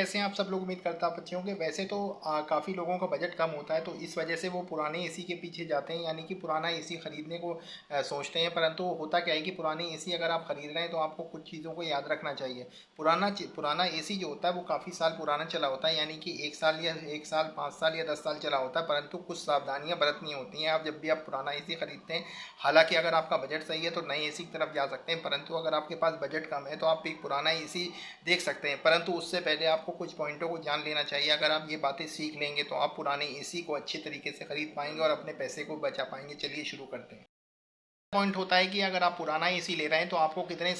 कैसे हैं आप सब लोग? उम्मीद करता आप अच्छे होंगे। वैसे तो काफ़ी लोगों का बजट कम होता है, तो इस वजह से वो पुराने एसी के पीछे जाते हैं, यानी कि पुराना एसी खरीदने को सोचते हैं। परंतु होता क्या है कि पुरानी एसी अगर आप खरीद रहे हैं तो आपको कुछ चीज़ों को याद रखना चाहिए। पुराना एसी जो होता है वो काफ़ी साल पुराना चला होता है, यानी कि 1 साल 5 साल या 10 साल चला होता है। परंतु कुछ सावधानियां बरतनी होती हैं आप जब भी आप पुराना एसी खरीदते हैं। हालांकि अगर आपका बजट सही है तो नए एसी की तरफ जा सकते हैं, परंतु अगर आपके पास बजट कम है तो आप एक पुराना एसी देख सकते हैं। परंतु उससे पहले आपको कुछ पॉइंटों को जान लेना चाहिए। अगर आप ये बातें सीख लेंगे तो आप पुराने एसी को अच्छे तरीके से खरीद पाएंगे और अपने पैसे को बचा पाएंगे। चलिए शुरू करते हैं। पॉइंट होता है कि अगर आप पुराना एसी ले रहे हैं तो आपको कितने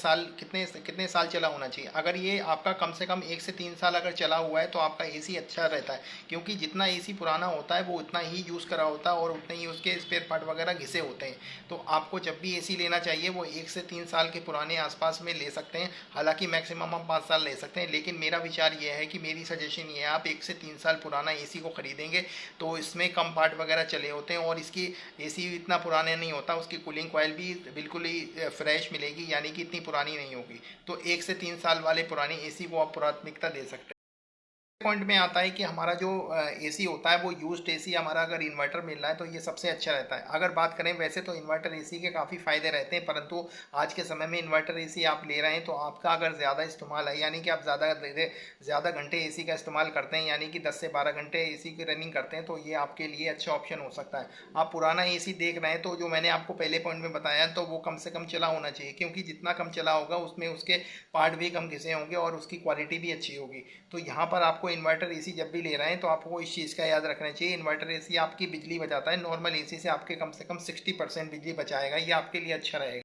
साल चला होना चाहिए। अगर ये आपका कम से कम 1 से 3 साल अगर चला हुआ है तो आपका एसी अच्छा रहता है, क्योंकि जितना एसी पुराना होता है वो उतना ही यूज़ करा होता है और उतने ही उसके स्पेयर पार्ट वगैरह घिसे होते हैं। तो आपको जब भी एसी लेना चाहिए वो 1 से 3 साल के पुराने आसपास में ले सकते हैं। हालांकि मैक्सिमम हम 5 साल ले सकते हैं, लेकिन मेरा विचार ये है कि मेरी सजेशन ये है, आप 1 से 3 साल पुराना एसी को खरीदेंगे तो इसमें कम पार्ट वगैरह चले होते हैं और इसकी एसी इतना पुराने नहीं होता, उसकी कूलिंग कॉइल भी बिल्कुल ही फ्रेश मिलेगी, यानी कि इतनी पुरानी नहीं होगी। तो 1 से 3 साल वाले पुरानी एसी को आप प्राथमिकता दे सकते हैं। पॉइंट में आता है कि हमारा जो एसी होता है वो यूज्ड एसी, हमारा अगर इन्वर्टर मिल रहा है तो ये सबसे अच्छा रहता है। अगर बात करें, वैसे तो इन्वर्टर एसी के काफ़ी फ़ायदे रहते हैं, परंतु आज के समय में इन्वर्टर एसी आप ले रहे हैं तो आपका अगर ज़्यादा इस्तेमाल है, यानी कि आप ज़्यादा घंटे एसी का इस्तेमाल करते हैं, यानी कि 10 से 12 घंटे एसी की रनिंग करते हैं, तो ये आपके लिए अच्छा ऑप्शन हो सकता है। आप पुराना एसी देख रहे हैं तो जो मैंने आपको पहले पॉइंट में बताया तो वो कम से कम चला होना चाहिए, क्योंकि जितना कम चला होगा उसमें उसके पार्ट भी कम घिसे होंगे और उसकी क्वालिटी भी अच्छी होगी। तो यहाँ पर आपको इन्वर्टर एसी जब भी ले रहे हैं तो आपको इस चीज़ का याद रखना चाहिए। इन्वर्टर एसी आपकी बिजली बचाता है, नॉर्मल एसी से कम 60% बिजली बचाएगा, ये आपके लिए अच्छा रहेगा।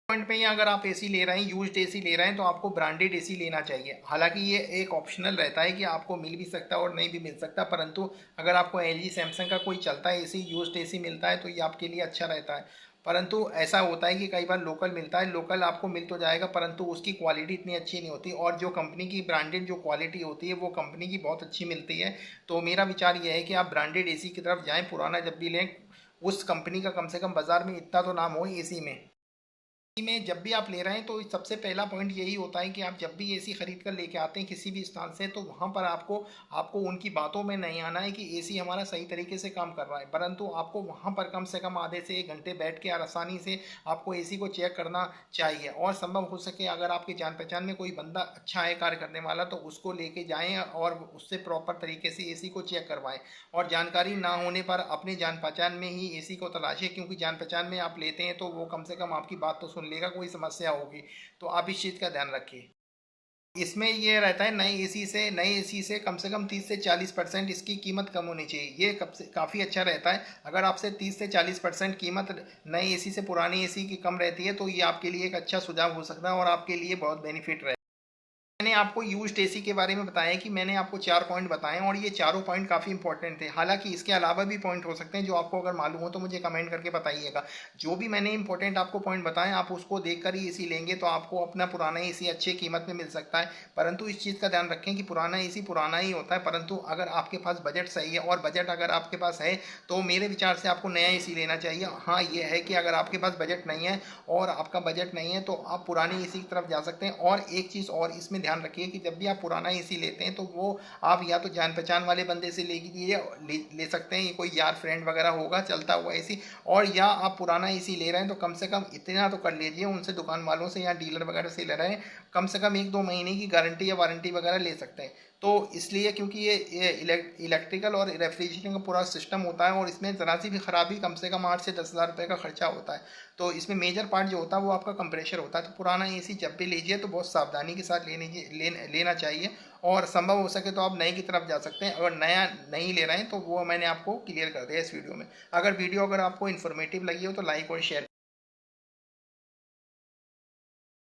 पॉइंट पे ही अगर आप एसी ले रहे हैं, यूज्ड एसी ले रहे हैं, तो आपको ब्रांडेड एसी लेना चाहिए। हालांकि ये एक ऑप्शनल रहता है कि आपको मिल भी सकता है और नहीं भी मिल सकता, परंतु अगर आपको एलजी सैमसंग का कोई चलता है एसी, यूज्ड एसी मिलता है तो ये आपके लिए अच्छा रहता है। परंतु ऐसा होता है कि कई बार लोकल मिलता है, लोकल आपको मिल तो जाएगा परंतु उसकी क्वालिटी इतनी अच्छी नहीं होती, और जो कंपनी की ब्रांडेड जो क्वालिटी होती है वो कंपनी की बहुत अच्छी मिलती है। तो मेरा विचार ये है कि आप ब्रांडेड एसी की तरफ जाएँ, पुराना जब भी लें उस कंपनी का कम से कम बाजार में इतना तो नाम हो एसी में जब भी आप ले रहे हैं। तो सबसे पहला पॉइंट यही होता है कि आप जब भी एसी खरीद कर लेके आते हैं किसी भी स्थान से, तो वहाँ पर आपको आपको उनकी बातों में नहीं आना है कि एसी हमारा सही तरीके से काम कर रहा है, परंतु आपको वहाँ पर कम से कम आधे से 1 घंटे बैठ के आसानी से आपको एसी को चेक करना चाहिए। और संभव हो सके अगर आपकी जान पहचान में कोई बंदा अच्छा है कार्य करने वाला तो उसको लेके जाएं और उससे प्रॉपर तरीके से एसी को चेक करवाएं। और जानकारी ना होने पर अपने जान पहचान में ही एसी को तलाशें, क्योंकि जान पहचान में आप लेते हैं तो वो कम से कम आपकी बात तो सुन लेगा, कोई समस्या होगी तो आप इस चीज़ का ध्यान रखिए। इसमें ये रहता है नए एसी से कम 30 से 40% इसकी कीमत कम होनी चाहिए। ये काफ़ी अच्छा रहता है। अगर आपसे 30 से 40% कीमत नए एसी से पुरानी एसी की कम रहती है तो ये आपके लिए एक अच्छा सुझाव हो सकता है और आपके लिए बहुत बेनिफिट रहेगा। मैंने आपको यूज्ड एसी के बारे में बताया कि मैंने आपको 4 पॉइंट बताए और ये चारों पॉइंट काफ़ी इंपॉर्टेंट थे। हालांकि इसके अलावा भी पॉइंट हो सकते हैं जो आपको अगर मालूम हो तो मुझे कमेंट करके बताइएगा। जो भी मैंने इंपॉर्टेंट आपको पॉइंट बताए आप उसको देखकर ही एसी लेंगे तो आपको अपना पुराना एसी अच्छे कीमत में मिल सकता है। परंतु इस चीज़ का ध्यान रखें कि पुराना एसी पुराना ही होता है, परंतु अगर आपके पास बजट सही है और बजट अगर आपके पास है तो मेरे विचार से आपको नया एसी लेना चाहिए। हाँ ये है कि अगर आपके पास बजट नहीं है और आपका बजट नहीं है तो आप पुरानी एसी की तरफ जा सकते हैं। और एक चीज़ और इसमें ध्यान रखिए कि जब भी आप पुराना एसी लेते हैं तो वो आप या तो जान पहचान वाले बंदे से ले सकते हैं, ये कोई यार फ्रेंड वगैरह होगा चलता हुआ एसी, और या आप पुराना एसी ले रहे हैं तो कम से कम इतना तो कर लीजिए उनसे, दुकान वालों से या डीलर वगैरह से ले रहे हैं, कम से कम 1-2 महीने की गारंटी या वारंटी वगैरह ले सकते हैं। तो इसलिए क्योंकि ये इलेक्ट्रिकल और रेफ्रिजरेशन का पूरा सिस्टम होता है और इसमें ज़रा सी भी खराबी कम से कम 8 से 10 हज़ार रुपये का खर्चा होता है। तो इसमें मेजर पार्ट जो होता है वो आपका कंप्रेशर होता है। तो पुराना एसी जब भी लीजिए तो बहुत सावधानी के साथ लेना चाहिए, और संभव हो सके तो आप नए की तरफ जा सकते हैं। अगर नया नहीं ले रहे हैं तो वो मैंने आपको क्लियर कर दिया इस वीडियो में। अगर आपको इन्फॉर्मेटिव लगी हो तो लाइक और शेयर